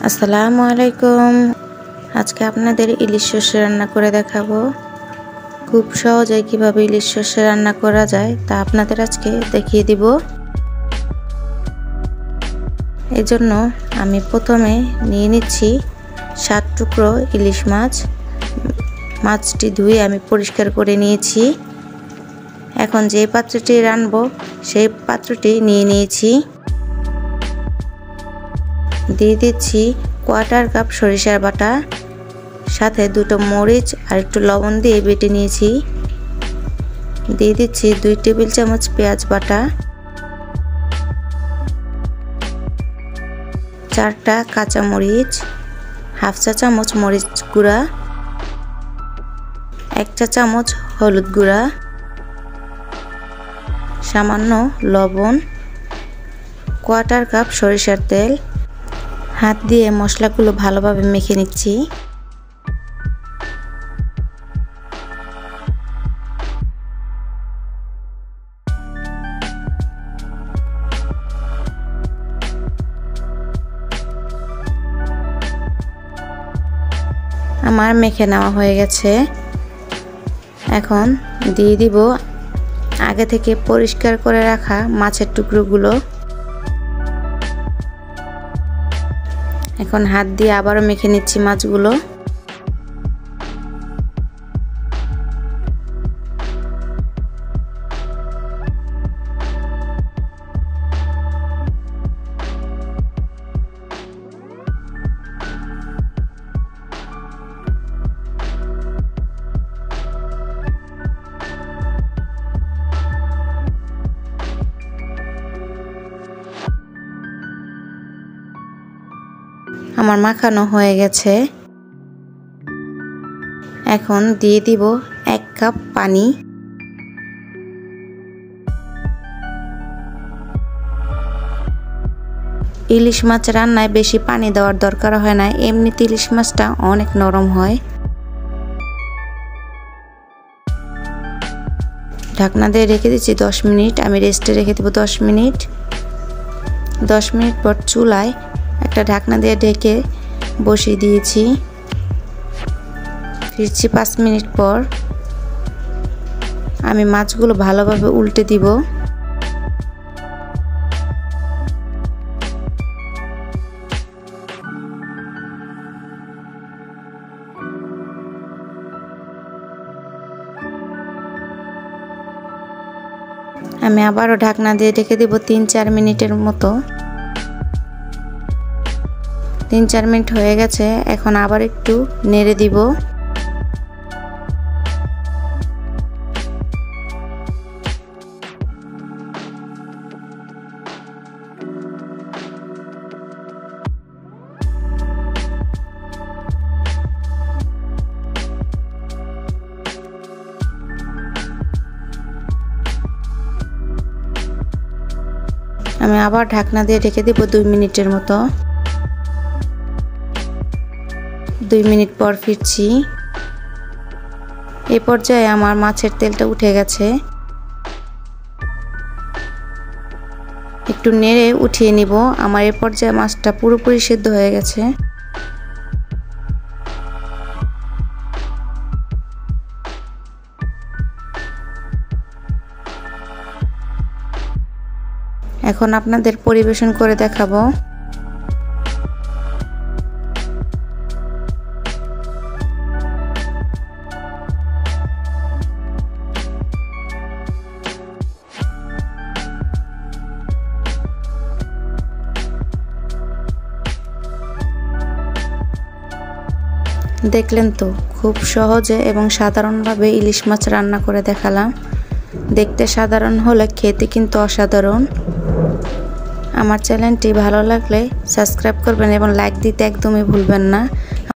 আসসালামু আলাইকুম। আজকে আপনাদের ইলিশ সর্ষে রান্না করে দেখাবো। খুব সহজে কিভাবে ইলিশ সর্ষে রান্না করা যায় তা আপনাদের আজকে দেখিয়ে দিব। এই জন্য আমি প্রথমে নিয়ে নিচ্ছি 7 টুকরো ইলিশ মাছ। মাছটি ধুয়ে আমি পরিষ্কার করে নিয়েছি। এখন যে পাত্রটি রান্নাবো সেই পাত্রটি নিয়ে নিয়েছি। দিয়ে দিচ্ছি 1/4 কাপ সরিষার বাটা, সাথে 2টো মরিচ আর একটু লবণ দিয়ে বেটে নিয়েছি। দিয়ে দিচ্ছি 2 টেবিল চামচ পেঁয়াজ বাটা, 4টা কাঁচা মরিচ, হাফ চা চামচ মরিচ গুঁড়া, 1 চা চামচ হলুদ গুঁড়া, সামান্য লবণ, 1/4 কাপ সরিষার তেল। হাত দিয়ে মশলাগুলো ভালোভাবে মেখে নিচ্ছি। আমার মেখে নেওয়া হয়ে গেছে। এখন দিয়ে দিব আগে থেকে পরিষ্কার করে রাখা মাছের টুকরোগুলো। এখন হাত দিয়ে আবারও মেখে নিচ্ছি মাছগুলো। আমার মাখানো হয়ে গেছে। এখন দিয়ে দিব 1 কাপ পানি। ইলিশ মাছ রান্নায় বেশি পানি দেওয়ার দরকার হয় না, এমনিতে ইলিশ মাছটা অনেক নরম হয়। ঢাকনা দিয়ে রেখে দিচ্ছি 10 মিনিট। আমি রেস্টে রেখে দেবো 10 মিনিট। 10 মিনিট পর চুলায় একটা ঢাকনা দিয়ে ঢেকে বসিয়ে দিয়েছি। ফিরছি 5 মিনিট পর। আমি মাছগুলো ভালোভাবে উল্টে দিব। আমি আবারও ঢাকনা দিয়ে ঢেকে দেব 3-4 মিনিটের মতো। 3-4 মিনিট হয়ে গেছে। এখন আবার একটু নেড়ে দিব। আমি আবার ঢাকনা দিয়ে ঢেকে দেব 2 মিনিটের মতো। 2 মিনিট পর ফিরছি। এই পর্যায়ে আমার মাছের তেলটা উঠে গেছে। একটু নেড়ে উঠিয়ে নিব। আমার এই পর্যায়ে মাছটা পুরোপুরি সিদ্ধ হয়ে গেছে। এখন আপনাদের পরিবেশন করে দেখাবো। দেখলেন তো, খুব সহজে এবং সাধারণভাবে ইলিশ মাছ রান্না করে দেখালাম। দেখতে সাধারণ হলে খেতে কিন্তু অসাধারণ। আমার চ্যানেলটি ভালো লাগলে সাবস্ক্রাইব করবেন এবং লাইক দিতে একদমই ভুলবেন না।